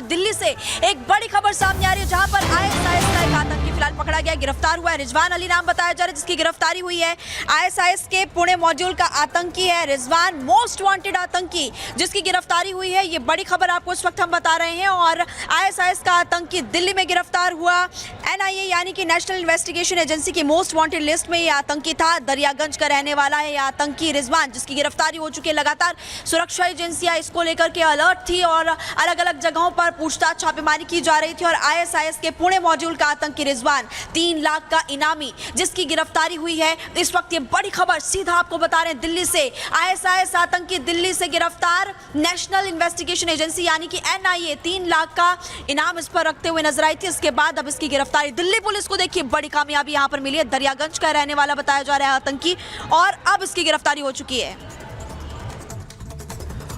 दिल्ली से एक बड़ी खबर सामने आ रही है, जहां पर आईएसआईएस का एक आतंकी फिलहाल पकड़ा गया, गिरफ्तार हुआ है। रिजवान अली नाम बताया जा रहा है जिसकी गिरफ्तारी हुई है। आईएसआईएस के पुणे मॉड्यूल का आतंकी है रिजवान, मोस्ट वांटेड आतंकी जिसकी गिरफ्तारी हुई है। ये बड़ी खबर आपको इस वक्त हम बता रहे हैं। और आईएसआईएस का आतंकी दिल्ली में गिरफ्तार हुआ। एनआईए यानी कि नेशनल इन्वेस्टिगेशन एजेंसी की मोस्ट वांटेड लिस्ट में ये आतंकी था। दरियागंज का रहने वाला है ये आतंकी रिजवान, जिसकी गिरफ्तारी हो चुकी है। लगातार सुरक्षा एजेंसियां इसको लेकर के अलर्ट थी और अलग अलग जगहों पर पूछताछ छापेमारी की जा रही थी। और आईएसआईएस के पुणे मॉड्यूल का आतंकी रिजवान 3 लाख का इनामी जिसकी गिरफ्तारी हुई है। इस वक्त ये बड़ी खबर सीधा आपको बता रहे हैं दिल्ली से। आईएसआईएस आतंकी दिल्ली से गिरफ्तार। नेशनल इन्वेस्टिगेशन एजेंसी यानी कि एनआईए 3 लाख का इनाम इस पर रखते हुए नजर आई थी। इसके बाद अब इसकी गिरफ्तारी दिल्ली पुलिस को देखिए बड़ी कामयाबी यहां पर मिली है। दरियागंज का रहने वाला बताया जा रहा है आतंकी, और अब इसकी गिरफ्तारी हो चुकी है।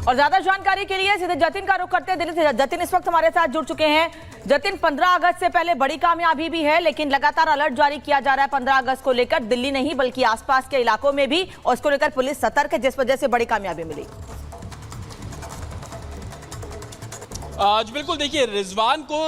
और ज्यादा जानकारी के लिए सीधे जतिन का रुख करते हैं दिल्ली से। जतिन इस वक्त हमारे साथ जुड़ चुके हैं। जतिन, 15 अगस्त से पहले बड़ी कामयाबी भी है, लेकिन लगातार अलर्ट जारी किया जा रहा है 15 अगस्त को लेकर, दिल्ली नहीं बल्कि आसपास के इलाकों में भी, और इसको लेकर पुलिस सतर्क है, जिस वजह से बड़ी कामयाबी मिली। आज बिल्कुल देखिए, रिजवान को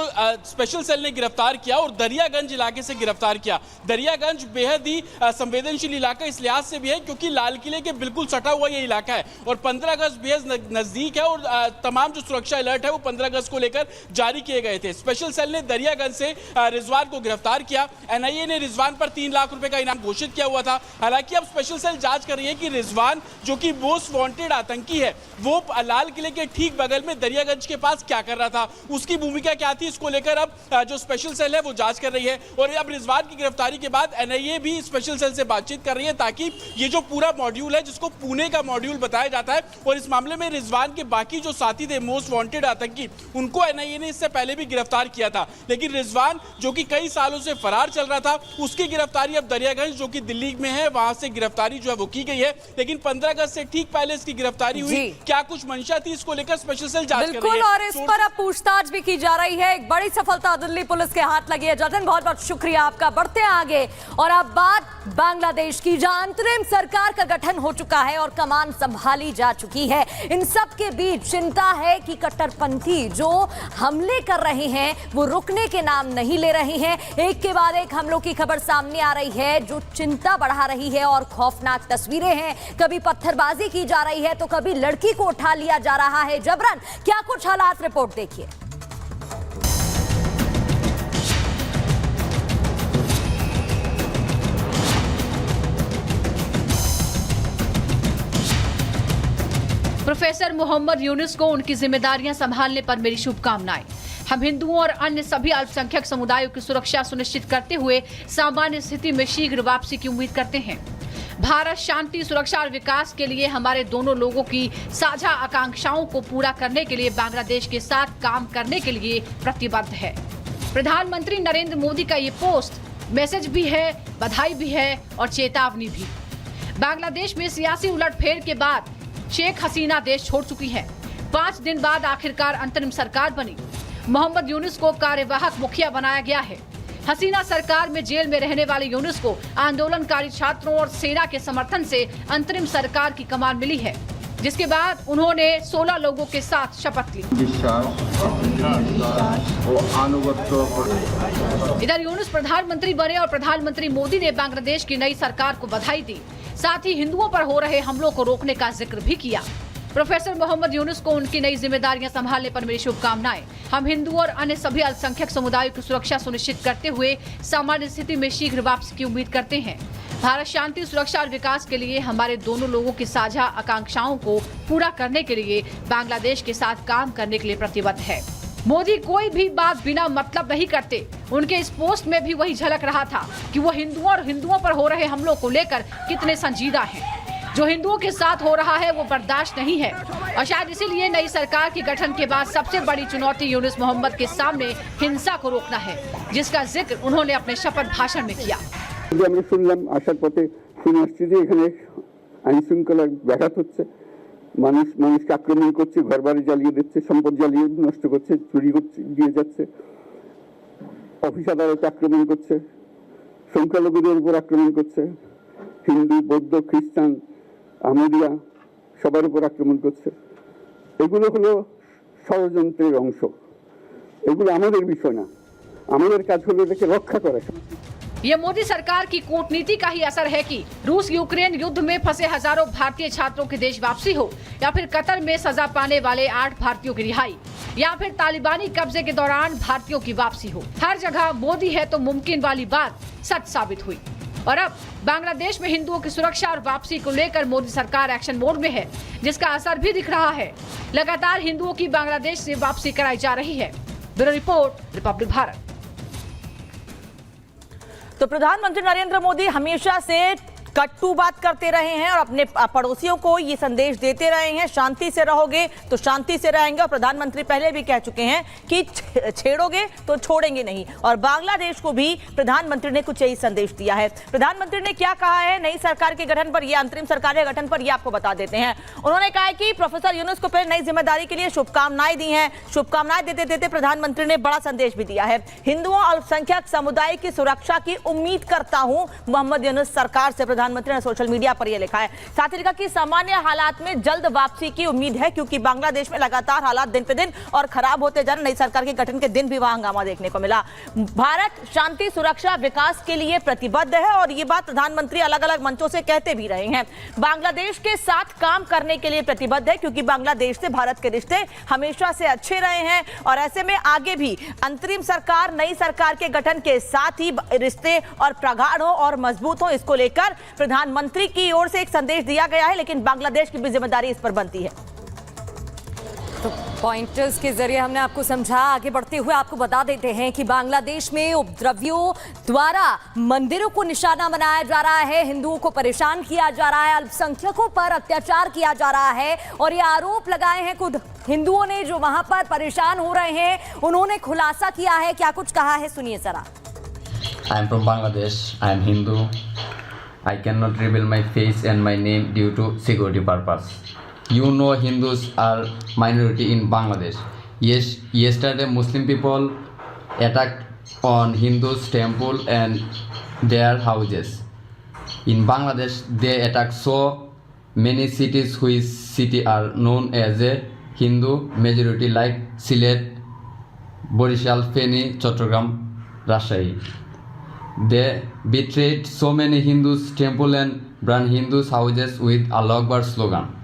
स्पेशल सेल ने गिरफ्तार किया और दरियागंज इलाके से गिरफ्तार किया। दरियागंज बेहद ही संवेदनशील इलाका इस लिहाज से भी है क्योंकि लाल किले के बिल्कुल सटा हुआ ये इलाका है और 15 अगस्त बेहद नजदीक है और तमाम जो सुरक्षा अलर्ट है वो 15 अगस्त को लेकर जारी किए गए थे। स्पेशल सेल ने दरियागंज से रिजवान को गिरफ्तार किया। एनआईए ने रिजवान पर 3 लाख रुपए का इनाम घोषित किया हुआ था। हालांकि अब स्पेशल सेल जांच कर रही है कि रिजवान जो कि मोस्ट वांटेड आतंकी है वो लाल किले के ठीक बगल में दरियागंज के पास क्या कर रहा था, उसकी भूमिका क्या थी, इसको लेकर अब जो स्पेशल सेल है वो जांच कर रही है। और अब रिजवान की गिरफ्तारी के बाद एनआईए भी स्पेशल सेल से बातचीत कर रही है ताकि ये जो पूरा मॉड्यूल है जिसको पुणे का मॉड्यूल बताया जाता है और इस मामले में रिजवान के बाकी जो साथी थे मोस्ट वांटेड आतंकी, उनको एनआईए ने इससे पहले भी गिरफ्तार किया था। लेकिन रिजवान जो कि कई सालों से फरार चल रहा था, उसकी गिरफ्तारी अब दरियागंज जो कि दिल्ली में है वहां से गिरफ्तारी जो है वो की गई है। लेकिन 15 अगस्त से ठीक पहले इसकी गिरफ्तारी हुई। क्या कुछ मंशा थी, इसको लेकर स्पेशल सेल जांच कर रही है। और इस पर अब पूछताछ भी की जा रही है। एक बड़ी सफलता दिल्ली पुलिस के हाथ लगी है। जतिन, बहुत बहुत शुक्रिया आपका। बढ़ते हैं आगे और अब बात बांग्लादेश की, जहां अंतरिम सरकार का गठन हो चुका है और कमान संभाली जा चुकी है। इन सब के बीच चिंता है कि कट्टरपंथी जो हमले कर रहे हैं वो रुकने के नाम नहीं ले रहे हैं। एक के बाद एक हमलों की खबर सामने आ रही है जो चिंता बढ़ा रही है और खौफनाक तस्वीरें हैं। कभी पत्थरबाजी की जा रही है तो कभी लड़की को उठा लिया जा रहा है जबरन। क्या कुछ हालात, रिपोर्ट देखिए। प्रोफेसर मोहम्मद यूनुस को उनकी जिम्मेदारियां संभालने पर मेरी शुभकामनाएं। हम हिंदुओं और अन्य सभी अल्पसंख्यक समुदायों की सुरक्षा सुनिश्चित करते हुए सामान्य स्थिति में शीघ्र वापसी की उम्मीद करते हैं। भारत शांति, सुरक्षा और विकास के लिए हमारे दोनों लोगों की साझा आकांक्षाओं को पूरा करने के लिए बांग्लादेश के साथ काम करने के लिए प्रतिबद्ध है। प्रधानमंत्री नरेंद्र मोदी का ये पोस्ट मैसेज भी है, बधाई भी है और चेतावनी भी। बांग्लादेश में सियासी उलटफेर के बाद शेख हसीना देश छोड़ चुकी है। 5 दिन बाद आखिरकार अंतरिम सरकार बनी। मोहम्मद यूनुस को कार्यवाहक मुखिया बनाया गया है। हसीना सरकार में जेल में रहने वाले यूनुस को आंदोलनकारी छात्रों और सेना के समर्थन से अंतरिम सरकार की कमान मिली है, जिसके बाद उन्होंने 16 लोगों के साथ शपथ ली। इधर यूनुस प्रधानमंत्री बने और प्रधानमंत्री मोदी ने बांग्लादेश की नई सरकार को बधाई दी। साथ ही हिंदुओं पर हो रहे हमलों को रोकने का जिक्र भी किया। प्रोफेसर मोहम्मद यूनुस को उनकी नई जिम्मेदारियां संभालने पर मेरी शुभकामनाएं। हम हिंदुओं और अन्य सभी अल्पसंख्यक समुदायों की सुरक्षा सुनिश्चित करते हुए सामान्य स्थिति में शीघ्र वापसी की उम्मीद करते हैं। भारत शांति, सुरक्षा और विकास के लिए हमारे दोनों लोगों की साझा आकांक्षाओं को पूरा करने के लिए बांग्लादेश के साथ काम करने के लिए प्रतिबद्ध है। मोदी कोई भी बात बिना मतलब नहीं करते। उनके इस पोस्ट में भी वही झलक रहा था कि वो हिंदुओं पर हो रहे हमलों को लेकर कितने संजीदा हैं। जो हिंदुओं के साथ हो रहा है वो बर्दाश्त नहीं है और शायद इसीलिए नई सरकार के गठन के बाद सबसे बड़ी चुनौती यूनुस मोहम्मद के सामने हिंसा को रोकना है, जिसका जिक्र उन्होंने अपने शपथ भाषण में किया। আমরা শুনলাম আসার পথে শুনে আসছি যে এখানে আইন শৃঙ্খলার ব্যাঘাত হচ্ছে, মানুষকে আক্রমণ করছে, ঘরবাড়ি জ্বালিয়ে দিচ্ছে, সম্পদ জ্বালিয়ে নষ্ট করছে, চুরি করছে, দিয়ে যাচ্ছে, অফিস আদালতে আক্রমণ করছে, সংখ্যালঘুদের উপর আক্রমণ করছে, হিন্দু, বৌদ্ধ, খ্রিস্টান, আহমদিয়া সবার উপর আক্রমণ করছে। এগুলো হলো ষড়যন্ত্রের অংশ। এগুলো আমাদের বিষয় না, আমাদের কাজ হলো এটাকে রক্ষা করা। ये मोदी सरकार की कूटनीति का ही असर है कि रूस यूक्रेन युद्ध में फंसे हजारों भारतीय छात्रों की देश वापसी हो, या फिर कतर में सजा पाने वाले 8 भारतीयों की रिहाई, या फिर तालिबानी कब्जे के दौरान भारतीयों की वापसी हो। हर जगह मोदी है तो मुमकिन वाली बात सच साबित हुई। और अब बांग्लादेश में हिंदुओं की सुरक्षा और वापसी को लेकर मोदी सरकार एक्शन मोड में है, जिसका असर भी दिख रहा है। लगातार हिंदुओं की बांग्लादेश से वापसी कराई जा रही है। Bureau report, Republic Bharat. तो प्रधानमंत्री नरेंद्र मोदी हमेशा से कट्टू बात करते रहे हैं और अपने पड़ोसियों को ये संदेश देते रहे हैं, शांति से रहोगे तो शांति से रहेंगे। और प्रधानमंत्री पहले भी कह चुके हैं कि छेड़ोगे तो छोड़ेंगे नहीं। और बांग्लादेश को भी प्रधानमंत्री ने कुछ यही संदेश दिया है। प्रधानमंत्री ने क्या कहा है नई सरकार के गठन पर, ये अंतरिम सरकार के गठन पर, ये आपको बता देते हैं। उन्होंने कहा है कि प्रोफेसर यूनुस को पहले नई जिम्मेदारी के लिए शुभकामनाएं दी हैं। शुभकामनाएं देते देते प्रधानमंत्री ने बड़ा संदेश भी दिया है। हिंदुओं और अल्पसंख्यक समुदाय की सुरक्षा की उम्मीद करता हूं मोहम्मद यूनुस सरकार से, प्रधानमंत्री ने सोशल मीडिया पर यह लिखा है। साथ ही लिखा कि सामान्य हालात में जल्द वापसी की उम्मीद है, क्योंकि बांग्लादेश में लगातार हालात दिन पे दिन और खराब होते जा रहे। नई सरकार के गठन के दिन भी वहां हंगामा देखने को मिला। भारत शांति, सुरक्षा, विकास के लिए प्रतिबद्ध है और ये बात प्रधानमंत्री अलग अलग मंचों से कहते भी रहे हैं। बांग्लादेश के साथ काम करने के लिए प्रतिबद्ध है, क्योंकि बांग्लादेश से भारत के रिश्ते हमेशा से अच्छे रहे हैं और ऐसे में आगे भी अंतरिम सरकार, नई सरकार के गठन के साथ ही रिश्ते और प्रगाढ़ हो और मजबूत हो, इसको लेकर प्रधानमंत्री की ओर से एक संदेश दिया गया है। लेकिन बांग्लादेश की भी जिम्मेदारी इस पर बनती है। तो पॉइंटर्स के जरिए हमने आपको समझा। आगे बढ़ते हुए आपको बता देते हैं कि बांग्लादेश में उपद्रवियों द्वारा मंदिरों को निशाना बनाया जा रहा है, हिंदुओं को परेशान किया जा रहा है, अल्पसंख्यकों पर अत्याचार किया जा रहा है। और ये आरोप लगाए हैं खुद हिंदुओं ने जो वहां पर परेशान हो रहे हैं। उन्होंने खुलासा किया है, क्या कुछ कहा है सुनिए जरा। I am from Bangladesh. I am Hindu. I cannot reveal my face and my name due to security purpose. You know Hindus are minority in Bangladesh. Yes, yesterday Muslim people attacked on Hindus temple and their houses. In Bangladesh, they attack so many cities which city are known as a Hindu majority like Sylhet, Borishal, Feni, Chattogram, Rajshahi. They betrayed so many Hindus temple and burned Hindus houses with Allah Akbar slogan.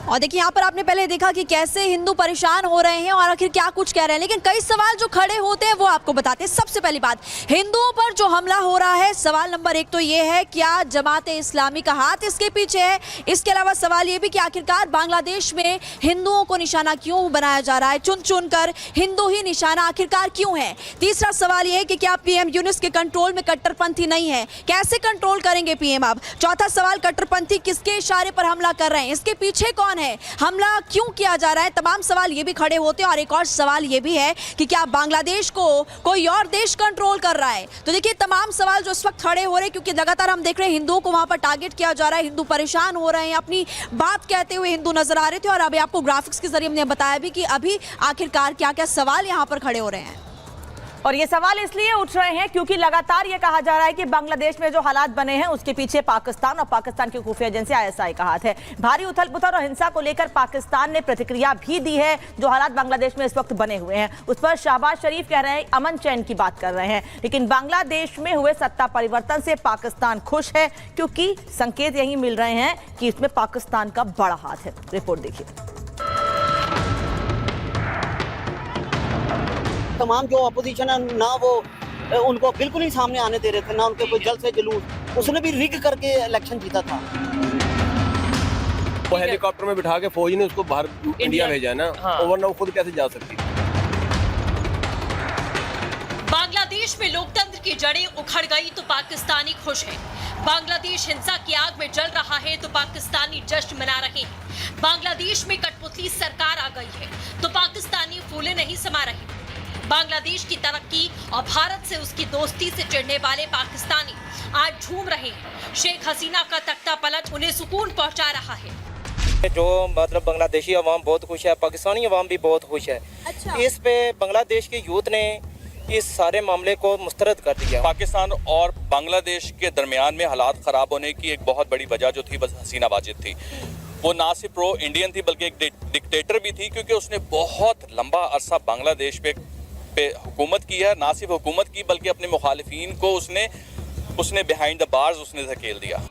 और देखिए यहाँ पर आपने पहले देखा कि कैसे हिंदू परेशान हो रहे हैं और आखिर क्या कुछ कह रहे हैं, लेकिन कई सवाल जो खड़े होते हैं वो आपको बताते हैं। सबसे पहली बात, हिंदुओं पर जो हमला हो रहा है, सवाल नंबर 1 तो ये है, क्या जमाते इस्लामी का हाथ इसके पीछे है? इसके अलावा सवाल ये भी कि आखिरकार बांग्लादेश में हिंदुओं को निशाना क्यों बनाया जा रहा है, चुन चुन कर हिंदू ही निशाना आखिरकार क्यों है? तीसरा सवाल ये है कि क्या पीएम यूनुस के कंट्रोल में कट्टरपंथी नहीं है, कैसे कंट्रोल करेंगे पीएम अब? चौथा सवाल, कट्टरपंथी किसके इशारे पर हमला कर रहे हैं, इसके पीछे कौन है, हमला क्यों किया जा रहा है? तमाम सवाल ये भी खड़े होते हैं। और एक और सवाल ये भी है कि क्या बांग्लादेश को कोई और देश कंट्रोल कर रहा है? तो देखिए तमाम सवाल जो इस वक्त खड़े हो रहे हैं, क्योंकि लगातार हम देख रहे हैं हिंदुओं को वहां पर टारगेट किया जा रहा है, हिंदू परेशान हो रहे हैं, अपनी बात कहते हुए हिंदू नजर आ रहे थे। और अभी आपको ग्राफिक्स के जरिए हमने बताया भी कि अभी आखिरकार क्या क्या सवाल यहाँ पर खड़े हो रहे हैं। और ये सवाल इसलिए उठ रहे हैं क्योंकि लगातार ये कहा जा रहा है कि बांग्लादेश में जो हालात बने हैं उसके पीछे पाकिस्तान और पाकिस्तान की खुफिया एजेंसी आईएसआई का हाथ है। भारी उथल-पुथल और हिंसा को लेकर पाकिस्तान ने प्रतिक्रिया भी दी है। जो हालात बांग्लादेश में इस वक्त बने हुए हैं उस पर शहबाज शरीफ कह रहे हैं, अमन चैन की बात कर रहे हैं। लेकिन बांग्लादेश में हुए सत्ता परिवर्तन से पाकिस्तान खुश है, क्योंकि संकेत यही मिल रहे हैं कि इसमें पाकिस्तान का बड़ा हाथ है। रिपोर्ट देखिए। तमाम जो अपोजिशन है ना, वो उनको बिल्कुल ही सामने आने दे रहे थे, ना उनके कोई जल से जुलूस। उसने भी रिग करके इलेक्शन जीता था। वो हेलीकॉप्टर में बिठा के फौज ने उसको बाहर इंडिया भेजा है ना, वरना वो खुद कैसे जा सकती। बांग्लादेश में लोकतंत्र की जड़ें उखड़ गई तो पाकिस्तानी खुश हैं। बांग्लादेश हिंसा की आग में जल रहा है तो पाकिस्तानी जश्न मना रहे हैं। बांग्लादेश में कठपुतली सरकार आ गई है तो पाकिस्तानी फूले नहीं समा रहे। बांग्लादेश की तरक्की और भारत से उसकी दोस्ती से चिढ़ने वाले पाकिस्तानी आज झूम रहे हैं। शेख हसीना का तख्ता पलट उन्हें सुकून पहुंचा रहा है। जो मतलब बांग्लादेशी अवाम बहुत खुश है, पाकिस्तानी अवाम भी बहुत खुश है। अच्छा। इस पे बांग्लादेश के यूथ ने इस सारे मामले को मुस्तरद कर दिया। पाकिस्तान और बांग्लादेश के दरमियान में हालात ख़राब होने की एक बहुत बड़ी वजह जो थी बस हसीना वाजिद थी। वो ना सिर्फ प्रो इंडियन थी बल्कि एक डिक्टेटर भी थी, क्योंकि उसने बहुत लंबा अरसा बांग्लादेश पे हुकूमत की है। ना सिर्फ हुकूमत की बल्कि अपने मुखालिफिन को उसने बिहाइंड द बार्स उसने धकेल दिया।